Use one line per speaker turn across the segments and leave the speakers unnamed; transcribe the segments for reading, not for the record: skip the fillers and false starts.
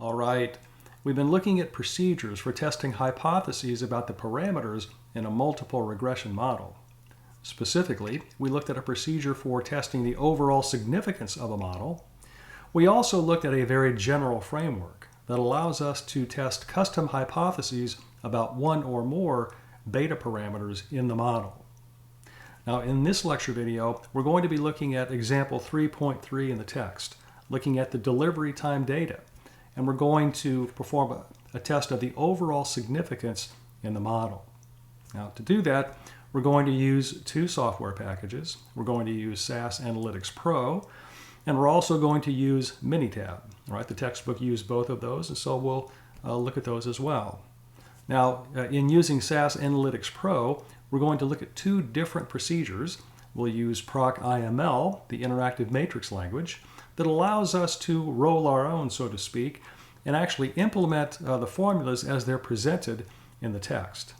All right, we've been looking at procedures for testing hypotheses about the parameters in a multiple regression model. Specifically, we looked at a procedure for testing the overall significance of a model. We also looked at a very general framework that allows us to test custom hypotheses about one or more beta parameters in the model. Now, in this lecture video, we're going to be looking at example 3.3 in the text, looking at the delivery time data, and we're going to perform a test of the overall significance in the model. Now, to do that, we're going to use two software packages. We're going to use SAS Analytics Pro, and we're also going to use Minitab. All right, the textbook used both of those, and so we'll look at those as well. Now, in using SAS Analytics Pro, we're going to look at two different procedures. We'll use PROC IML, the interactive matrix language, that allows us to roll our own, so to speak, and actually implement the formulas as they're presented in the text.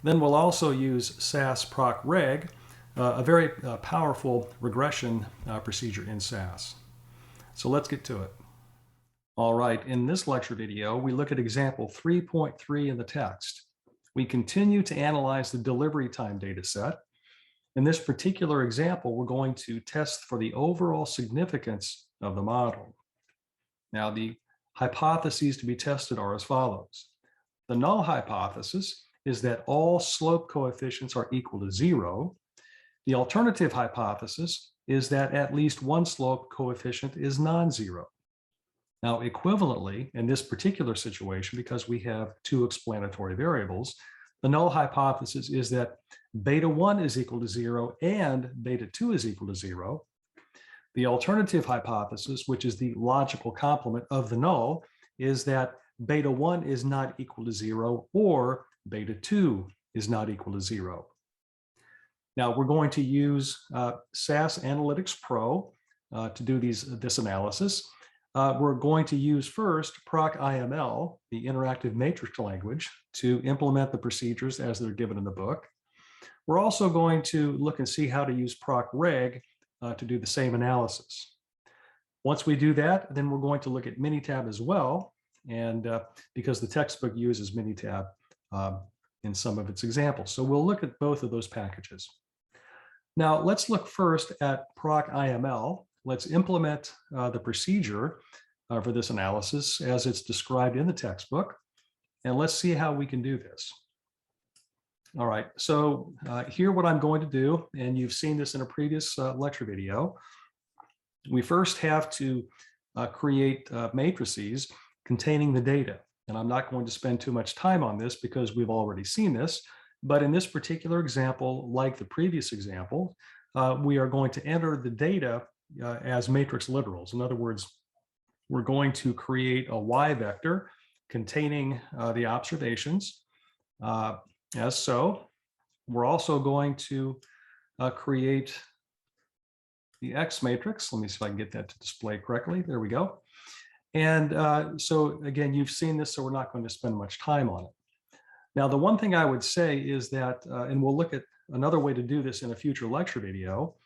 Then we'll also use SAS PROC REG, a very powerful regression procedure in SAS. So let's get to it. All right, in this lecture video, we look at example 3.3 in the text. We continue to analyze the delivery time data set. In this particular example, we're going to test for the overall significance of the model. Now, the hypotheses to be tested are as follows. The null hypothesis is that all slope coefficients are equal to 0. The alternative hypothesis is that at least one slope coefficient is non-zero. Now, equivalently, in this particular situation, because we have two explanatory variables, the null hypothesis is that beta 1 is equal to 0 and beta 2 is equal to 0. The alternative hypothesis, which is the logical complement of the null, is that beta 1 is not equal to 0 or beta 2 is not equal to 0. Now, we're going to use SAS Analytics Pro to do this analysis. We're going to use first PROC IML, the interactive matrix language, to implement the procedures as they're given in the book. We're also going to look and see how to use PROC REG to do the same analysis. Once we do that, then we're going to look at Minitab as well, and because the textbook uses Minitab in some of its examples. So we'll look at both of those packages. Now, let's look first at PROC IML. Let's implement the procedure for this analysis as it's described in the textbook, and let's see how we can do this. All right, so here what I'm going to do, and you've seen this in a previous lecture video, we first have to create matrices containing the data. And I'm not going to spend too much time on this because we've already seen this, but in this particular example, like the previous example, we are going to enter the data as matrix literals. In other words, we're going to create a Y vector containing the observations. As so, we're also going to create the X matrix. Let me see if I can get that to display correctly. There we go. And so again, you've seen this, so we're not going to spend much time on it. Now, the one thing I would say is that, and we'll look at another way to do this in a future lecture video,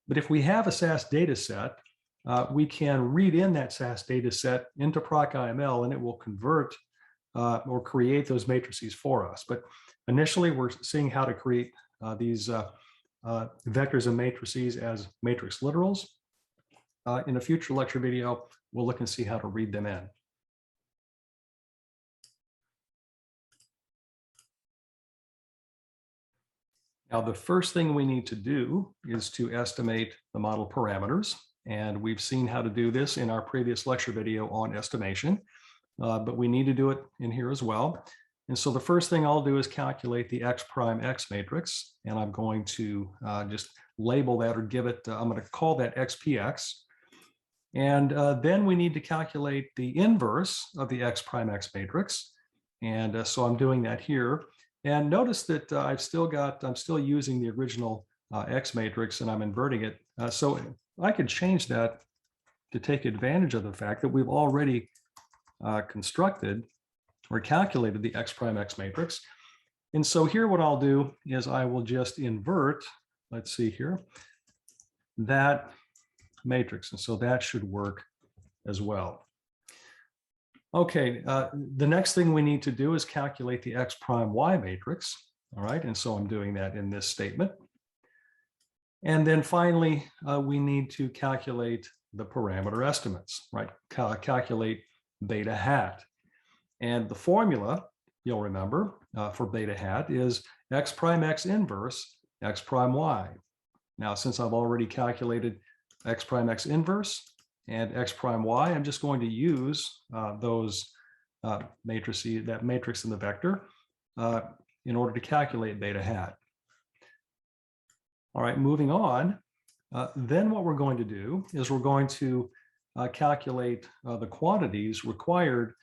but if we have a SAS data set, we can read in that SAS data set into PROC IML, and it will convert or create those matrices for us. But initially, we're seeing how to create these vectors and matrices as matrix literals. In a future lecture video, we'll look and see how to read them in. Now, the first thing we need to do is to estimate the model parameters. And we've seen how to do this in our previous lecture video on estimation, but we need to do it in here as well. And so the first thing I'll do is calculate the X prime X matrix. And I'm going to just label that or give it, I'm going to call that XPX. And then we need to calculate the inverse of the X prime X matrix. And so I'm doing that here. And notice that I'm still using the original X matrix and I'm inverting it. So I could change that to take advantage of the fact that we've already constructed or calculated the X prime X matrix. And so here what I'll do is I will just invert, let's see here, that matrix. And so that should work as well. Okay, the next thing we need to do is calculate the X prime Y matrix. All right, and so I'm doing that in this statement. And then finally, we need to calculate the parameter estimates, right? Calculate beta hat. And the formula, you'll remember, for beta hat is X prime X inverse X prime Y. Now, since I've already calculated X prime X inverse and X prime Y, I'm just going to use those matrices, that matrix in the vector, in order to calculate beta hat. All right, moving on. Then what we're going to do is we're going to calculate the quantities required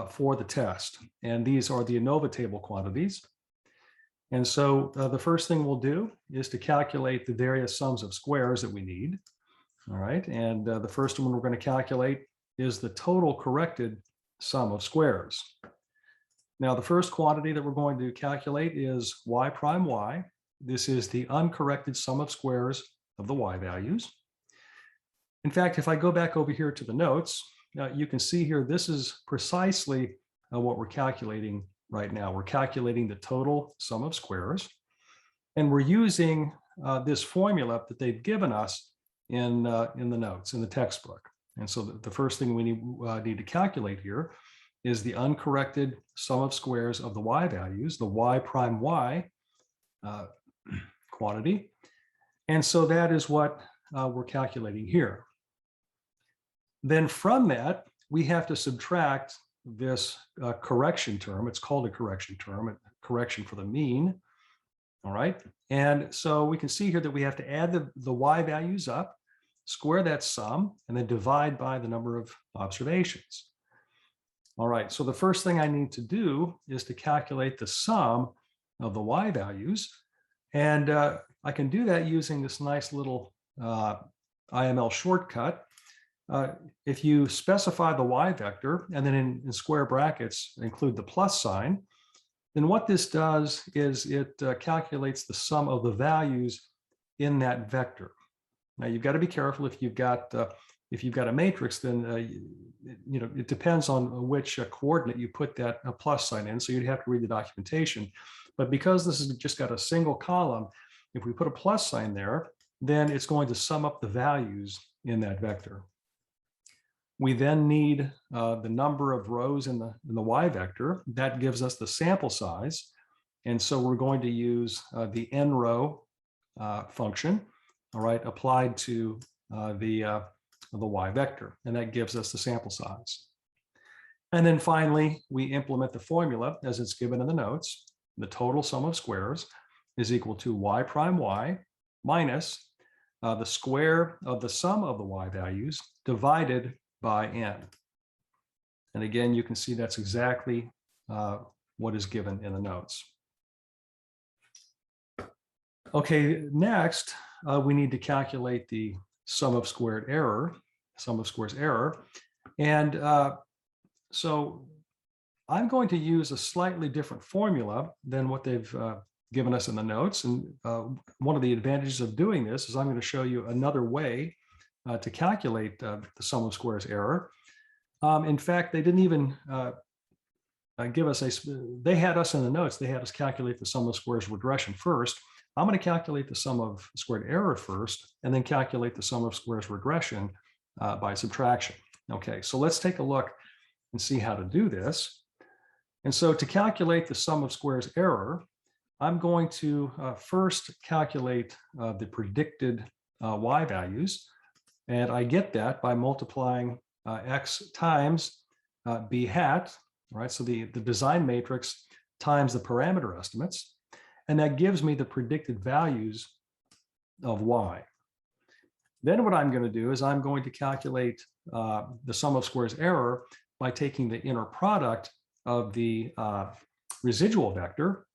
for the test. And these are the ANOVA table quantities. And so the first thing we'll do is to calculate the various sums of squares that we need. All right, and the first one we're going to calculate is the total corrected sum of squares. Now, the first quantity that we're going to calculate is y prime y. This is the uncorrected sum of squares of the y values. In fact, if I go back over here to the notes, you can see here, this is precisely what we're calculating right now. We're calculating the total sum of squares, and we're using this formula that they've given us in the notes, in the textbook. And so the first thing we need to calculate here is the uncorrected sum of squares of the y values, the y prime y quantity. And so that is what we're calculating here. Then from that, we have to subtract this correction term. It's called a correction term, a correction for the mean. All right. And so we can see here that we have to add the y values up, square that sum, and then divide by the number of observations. All right. So the first thing I need to do is to calculate the sum of the y values. And I can do that using this nice little IML shortcut. If you specify the y vector and then in square brackets include the plus sign, then what this does is it calculates the sum of the values in that vector. Now you've got to be careful if you've got a matrix, then it depends on which coordinate you put that plus sign in. So you'd have to read the documentation. But because this has just got a single column, if we put a plus sign there, then it's going to sum up the values in that vector. We then need the number of rows in the y vector. That gives us the sample size. And so we're going to use the n row function, all right, applied to the y vector. And that gives us the sample size. And then finally, we implement the formula as it's given in the notes. The total sum of squares is equal to y prime y minus the square of the sum of the y values divided by n. And again, you can see that's exactly what is given in the notes. Okay, next, we need to calculate the sum of squares error. And so I'm going to use a slightly different formula than what they've given us in the notes. And one of the advantages of doing this is I'm going to show you another way to calculate the sum of squares error. In fact, they didn't even give us they had us in the notes, they had us calculate the sum of squares regression first. I'm going to calculate the sum of squared error first, and then calculate the sum of squares regression by subtraction. Okay, so let's take a look and see how to do this. And so to calculate the sum of squares error, I'm going to first calculate the predicted y values. And I get that by multiplying x times b hat, right? So the design matrix times the parameter estimates. And that gives me the predicted values of y. Then what I'm going to do is I'm going to calculate the sum of squares error by taking the inner product of the residual vector.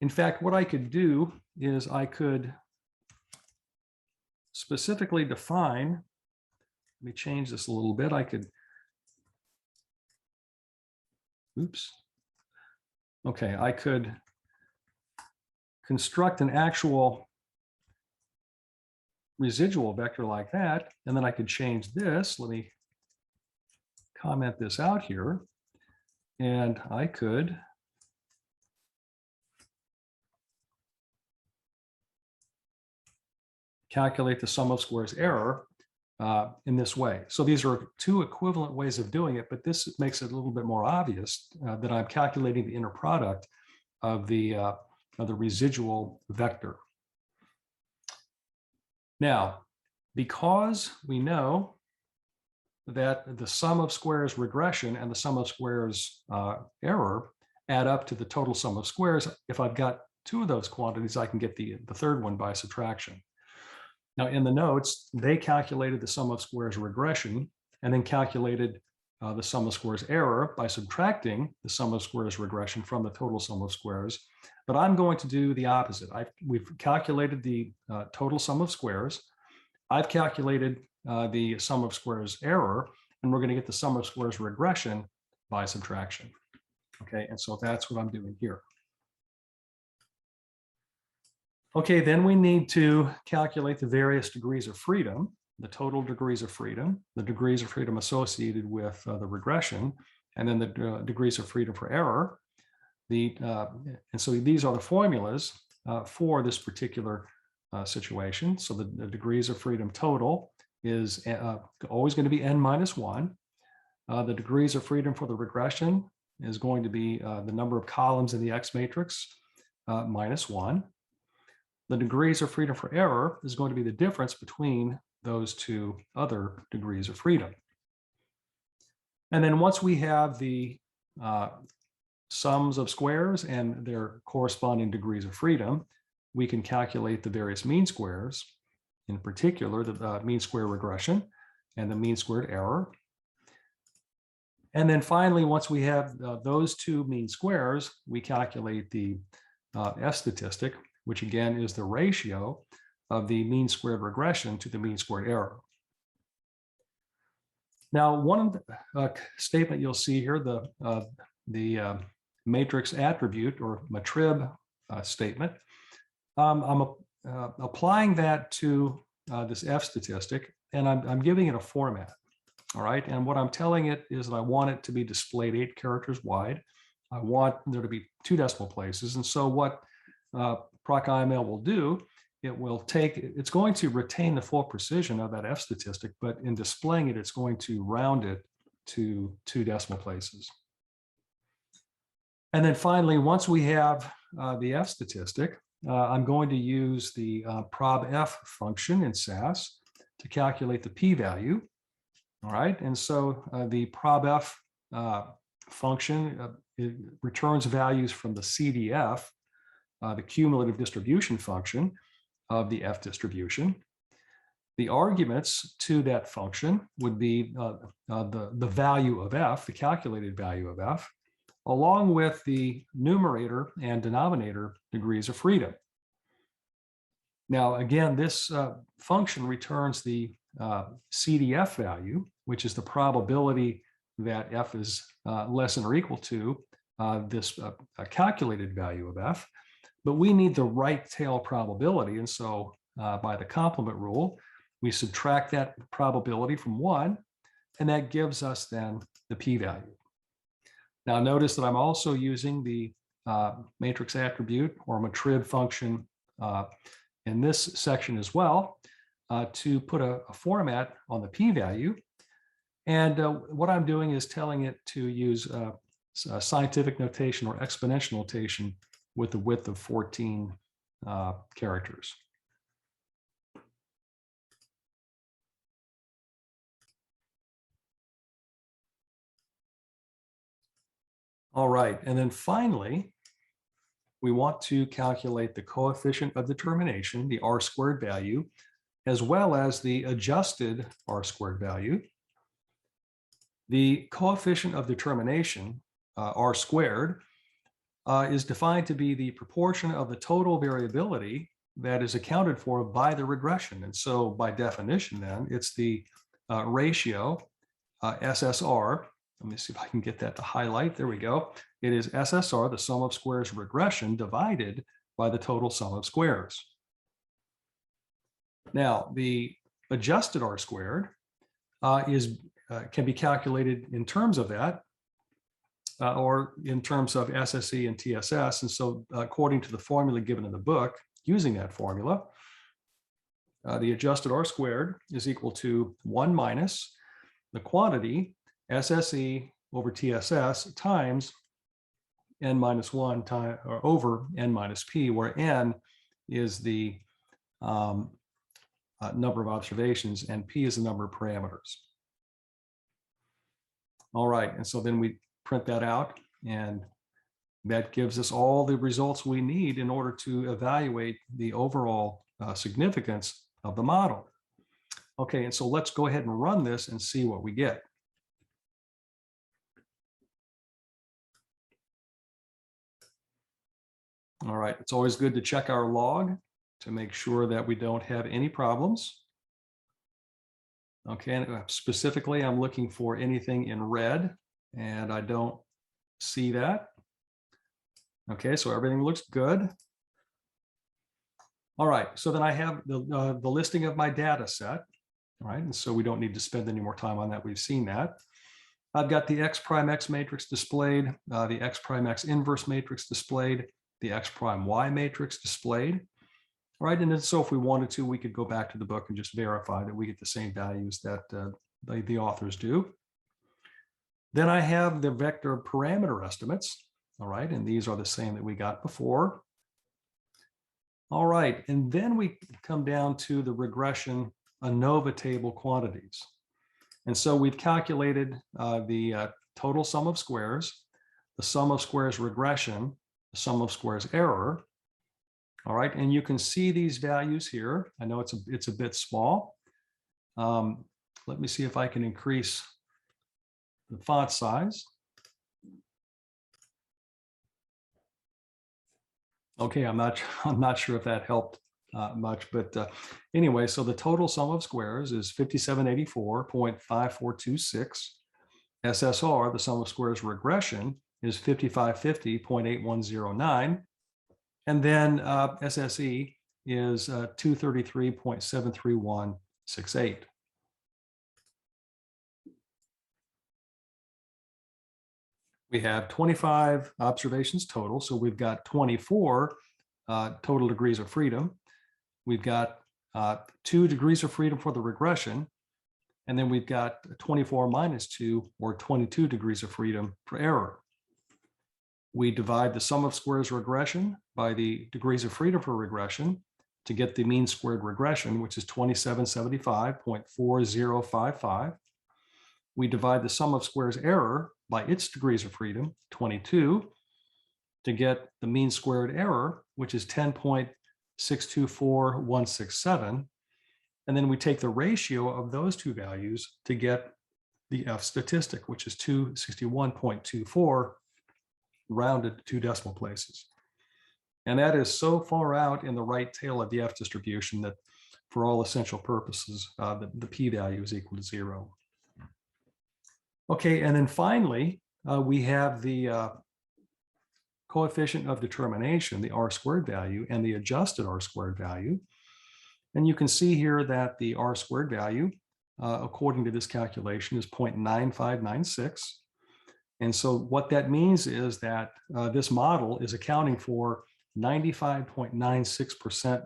In fact, what I could do is I could specifically define, let me change this a little bit. I could, I could construct an actual residual vector like that, and then I could change this. Let me comment this out here. And I could calculate the sum of squares error in this way. So these are two equivalent ways of doing it, but this makes it a little bit more obvious that I'm calculating the inner product of the residual vector. Now, because we know that the sum of squares regression and the sum of squares error add up to the total sum of squares, if I've got two of those quantities, I can get the third one by subtraction. Now, in the notes, they calculated the sum of squares regression and then calculated the sum of squares error by subtracting the sum of squares regression from the total sum of squares. But I'm going to do the opposite. We've calculated the total sum of squares. I've calculated the sum of squares error, and we're going to get the sum of squares regression by subtraction. Okay, and so that's what I'm doing here. Okay, then we need to calculate the various degrees of freedom, the total degrees of freedom, the degrees of freedom associated with the regression, and then the degrees of freedom for error. And so these are the formulas for this particular situation. So the degrees of freedom total is always going to be n minus 1. The degrees of freedom for the regression is going to be the number of columns in the X matrix minus 1. The degrees of freedom for error is going to be the difference between those two other degrees of freedom. And then once we have the sums of squares and their corresponding degrees of freedom, we can calculate the various mean squares, in particular the mean square regression and the mean squared error. And then finally, once we have those two mean squares, we calculate the F statistic, which again is the ratio of the mean squared regression to the mean squared error. Now, one statement you'll see here, the matrix attribute or Minitab statement, I'm applying that to this F statistic, and I'm giving it a format. All right, and what I'm telling it is that I want it to be displayed 8 characters wide. I want there to be 2 decimal places, and so what PROC IML will do, it's going to retain the full precision of that F statistic, but in displaying it, it's going to round it to 2 decimal places. And then finally, once we have the F statistic, I'm going to use the probf function in SAS to calculate the p-value. All right, and so the probf function it returns values from the CDF, the cumulative distribution function of the F distribution. The arguments to that function would be the value of F, the calculated value of F, along with the numerator and denominator degrees of freedom. Now, again, this function returns the CDF value, which is the probability that F is less than or equal to this calculated value of F. But we need the right tail probability. And so by the complement rule, we subtract that probability from 1, and that gives us then the p-value. Now notice that I'm also using the matrix attribute or Minitab function in this section as well to put a format on the p-value. And what I'm doing is telling it to use scientific notation or exponential notation with the width of 14 characters. All right, and then finally, we want to calculate the coefficient of determination, the R-squared value, as well as the adjusted R-squared value. The coefficient of determination, R-squared, is defined to be the proportion of the total variability that is accounted for by the regression. And so by definition then, it's the ratio SSR. Let me see if I can get that to highlight. There we go. It is SSR, the sum of squares regression, divided by the total sum of squares. Now, the adjusted R-squared can be calculated in terms of that. or in terms of SSE and TSS. And so according to the formula given in the book, using that formula, the adjusted R squared is equal to 1 minus the quantity SSE over TSS times n minus 1 time, or over n minus p, where n is the number of observations and p is the number of parameters. All right, and so then we print that out, and that gives us all the results we need in order to evaluate the overall significance of the model. Okay, and so let's go ahead and run this and see what we get. All right, it's always good to check our log to make sure that we don't have any problems. Okay, and specifically, I'm looking for anything in red, and I don't see that. Okay, so everything looks good. All right, so then I have the listing of my data set. All right, and so we don't need to spend any more time on that. We've seen that. I've got the X prime X matrix displayed, the X prime X inverse matrix displayed, the X prime Y matrix displayed. All right, and then so if we wanted to, we could go back to the book and just verify that we get the same values that the authors do. Then I have the vector parameter estimates. All right, and these are the same that we got before. All right, and then we come down to the regression ANOVA table quantities. And so we've calculated the total sum of squares, the sum of squares regression, the sum of squares error. All right, and you can see these values here. I know it's a bit small. Let me see if I can increase the font size. Okay, I'm not sure if that helped much, but anyway, so the total sum of squares is 5784.5426. SSR, the sum of squares regression, is 5550.8109. And then SSE is 233.73168. We have 25 observations total, so we've got 24 total degrees of freedom. We've got 2 degrees of freedom for the regression, and then we've got 24 minus 2, or 22 degrees of freedom for error. We divide the sum of squares regression by the degrees of freedom for regression to get the mean squared regression, which is 2775.4055. We divide the sum of squares error by its degrees of freedom, 22, to get the mean squared error, which is 10.624167. And then we take the ratio of those two values to get the F statistic, which is 261.24, rounded to 2 decimal places. And that is so far out in the right tail of the F distribution that for all essential purposes, the p-value is equal to 0. Okay, and then finally, we have the coefficient of determination, the R squared value, and the adjusted R squared value. And you can see here that the R squared value, according to this calculation, is 0.9596. And so what that means is that this model is accounting for 95.96%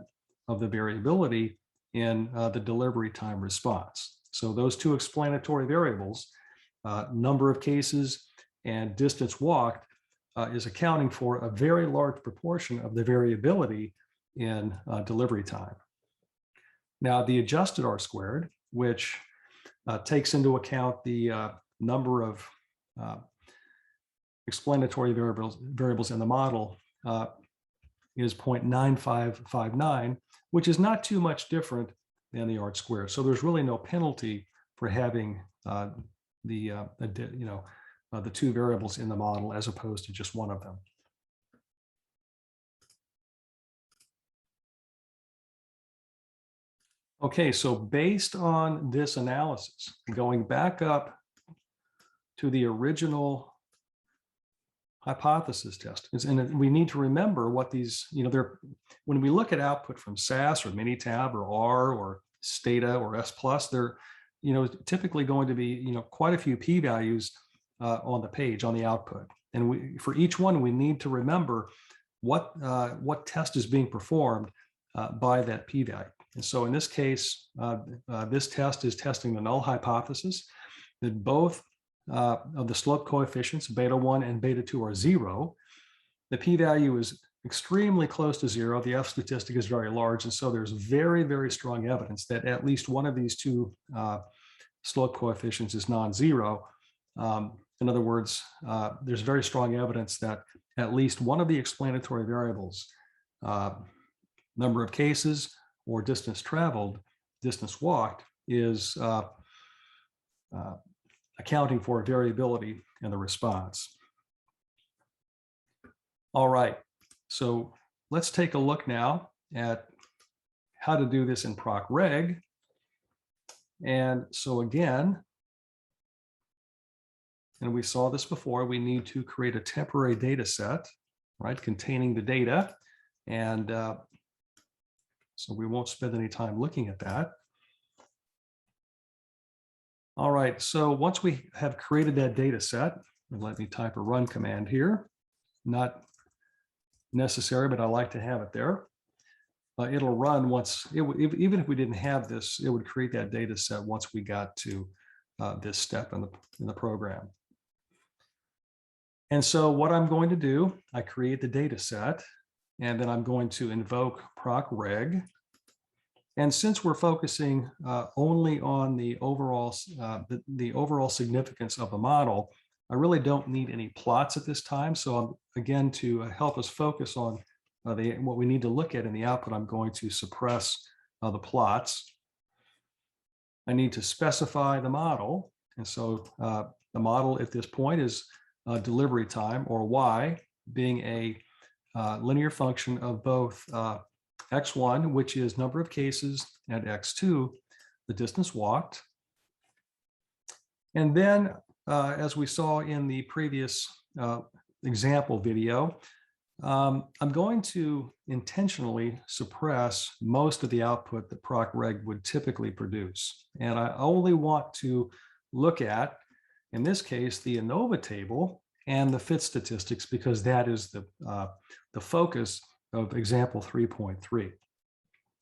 of the variability in the delivery time response. So those two explanatory variables, number of cases and distance walked, is accounting for a very large proportion of the variability in delivery time. Now, the adjusted R squared, which takes into account the number of explanatory variables in the model, is 0.9559, which is not too much different than the R squared. So there's really no penalty for having the two variables in the model as opposed to just one of them. Okay, so based on this analysis, going back up to the original hypothesis test, and we need to remember what these, when we look at output from SAS or Minitab or R or Stata or S+, they're, typically going to be, quite a few p-values on the page, on the output. And for each one, we need to remember what test is being performed by that p-value. And so in this case, this test is testing the null hypothesis that both of the slope coefficients, beta 1 and beta 2, are 0. The p-value is extremely close to 0. The F statistic is very large. And so there's very, very strong evidence that at least one of these two slope coefficients is non-zero. In other words, there's very strong evidence that at least one of the explanatory variables, number of cases or distance traveled, distance walked, is accounting for variability in the response. All right, so let's take a look now at how to do this in PROC REG. And so again, and we saw this before, we need to create a temporary data set, right, containing the data. And so we won't spend any time looking at that. All right, so once we have created that data set, let me type a run command here. Not necessary, but I like to have it there. It'll run once, even if we didn't have this, it would create that data set once we got to this step in the program. And so what I'm going to do, I create the data set, and then I'm going to invoke PROC REG. And since we're focusing only on the overall significance of the model, I really don't need any plots at this time. So again, to help us focus on what we need to look at in the output, I'm going to suppress the plots. I need to specify the model. And so the model at this point is delivery time, or y, being a linear function of both x1, which is number of cases, and x2, the distance walked. And then, as we saw in the previous example video, I'm going to intentionally suppress most of the output that PROC REG would typically produce. And I only want to look at, in this case, the ANOVA table and the fit statistics, because that is the focus of example 3.3.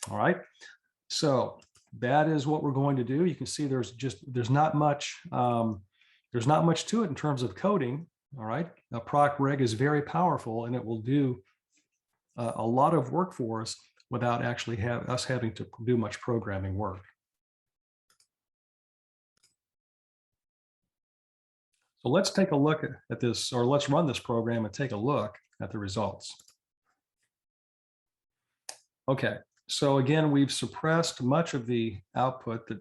All right, so that is what we're going to do. You can see there's not much to it in terms of coding. All right, now PROC REG is very powerful, and it will do a lot of work for us without actually us having to do much programming work. So let's take a look at this, or let's run this program and take a look at the results. Okay, so again, we've suppressed much of the output that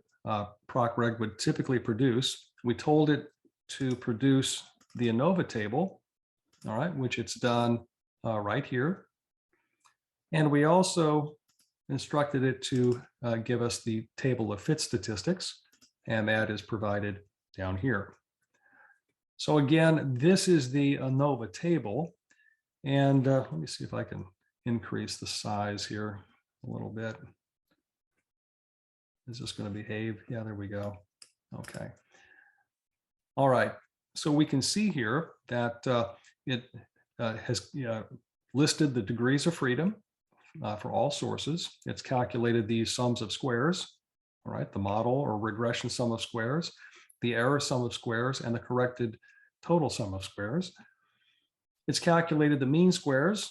PROC REG would typically produce. We told it to produce the ANOVA table, all right, which it's done right here. And we also instructed it to give us the table of fit statistics, and that is provided down here. So again, this is the ANOVA table. And let me see if I can increase the size here a little bit. Is this going to behave? Yeah, there we go. Okay. All right. So we can see here that it has listed the degrees of freedom for all sources. It's calculated these sums of squares, all right, the model or regression sum of squares, the error sum of squares, and the corrected total sum of squares. It's calculated the mean squares,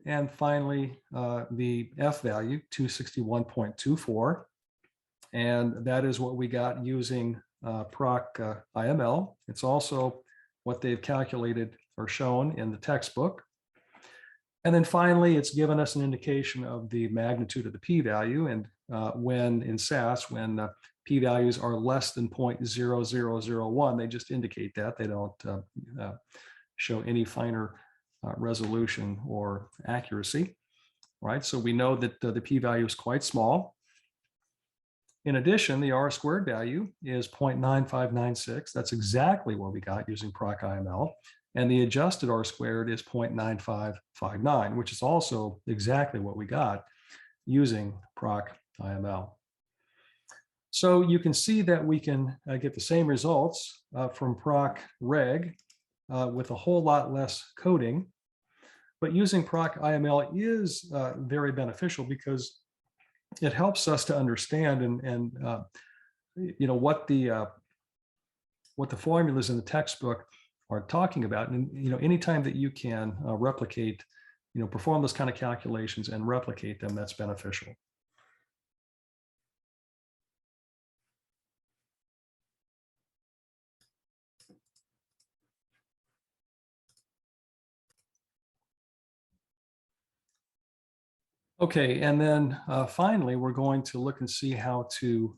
and finally the F value, 261.24. And that is what we got using PROC IML. It's also what they've calculated or shown in the textbook. And then finally, it's given us an indication of the magnitude of the p-value. And when in SAS, when p-values are less than 0.0001, they just indicate that. They don't show any finer resolution or accuracy, right? So we know that the p-value is quite small. In addition, the R-squared value is 0.9596. That's exactly what we got using PROC IML. And the adjusted R-squared is 0.9559, which is also exactly what we got using PROC IML. So you can see that we can get the same results from PROC REG with a whole lot less coding. But using PROC IML is very beneficial because it helps us to understand and what the formulas in the textbook are talking about. And anytime that you can replicate, perform those kind of calculations and replicate them, that's beneficial. Okay, and then finally, we're going to look and see how to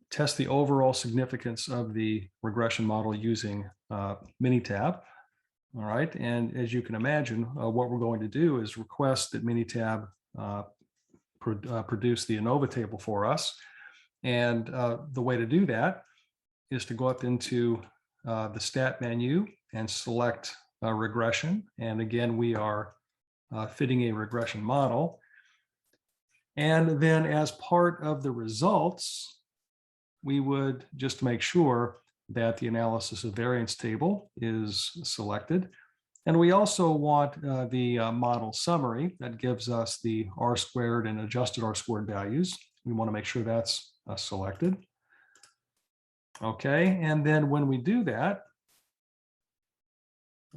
test the overall significance of the regression model using Minitab. All right, and as you can imagine, what we're going to do is request that Minitab produce the ANOVA table for us. And the way to do that is to go up into the stat menu and select regression. And again, we are fitting a regression model. And then as part of the results, we would just make sure that the analysis of variance table is selected. And we also want the model summary that gives us the R squared and adjusted R squared values. We want to make sure that's selected. Okay, and then when we do that,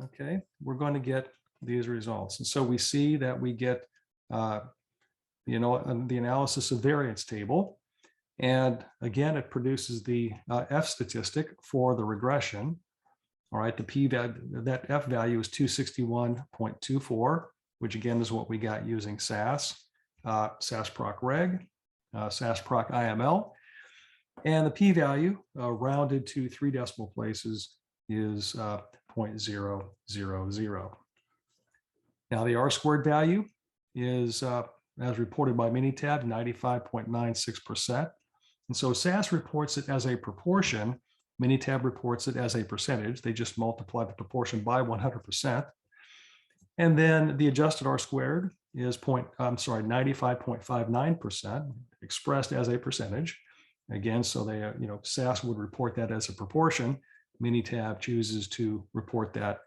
okay, we're going to get these results. And so we see that we get, the analysis of variance table. And again, it produces the F statistic for the regression. All right, the P value, that F value is 261.24, which again is what we got using SAS, SAS PROC REG, SAS PROC IML. And the P value rounded to 3 decimal places is 0.000. Now the R squared value is, as reported by Minitab, 95.96%. And so SAS reports it as a proportion. Minitab reports it as a percentage. They just multiply the proportion by 100%. And then the adjusted R squared is 95.59% expressed as a percentage. Again, so they, SAS would report that as a proportion. Minitab chooses to report that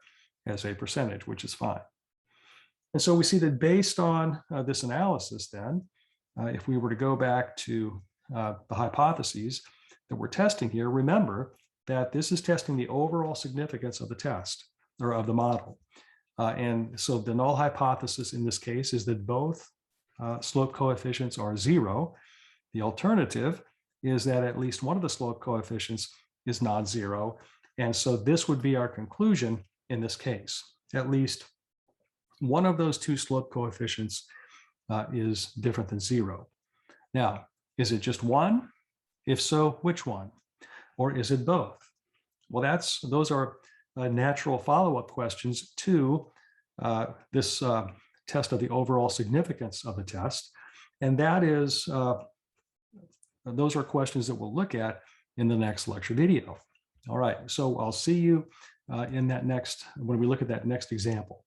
as a percentage, which is fine. And so we see that based on this analysis, then, if we were to go back to the hypotheses that we're testing here, remember that this is testing the overall significance of the test or of the model. And so the null hypothesis in this case is that both slope coefficients are 0. The alternative is that at least one of the slope coefficients is not 0. And so this would be our conclusion in this case. At least one of those 2 slope coefficients is different than 0. Now, is it just one? If so, which one? Or is it both? Well, those are natural follow-up questions to this test of the overall significance of the test. And that is, those are questions that we'll look at in the next lecture video. All right, so I'll see you in that when we look at that next example.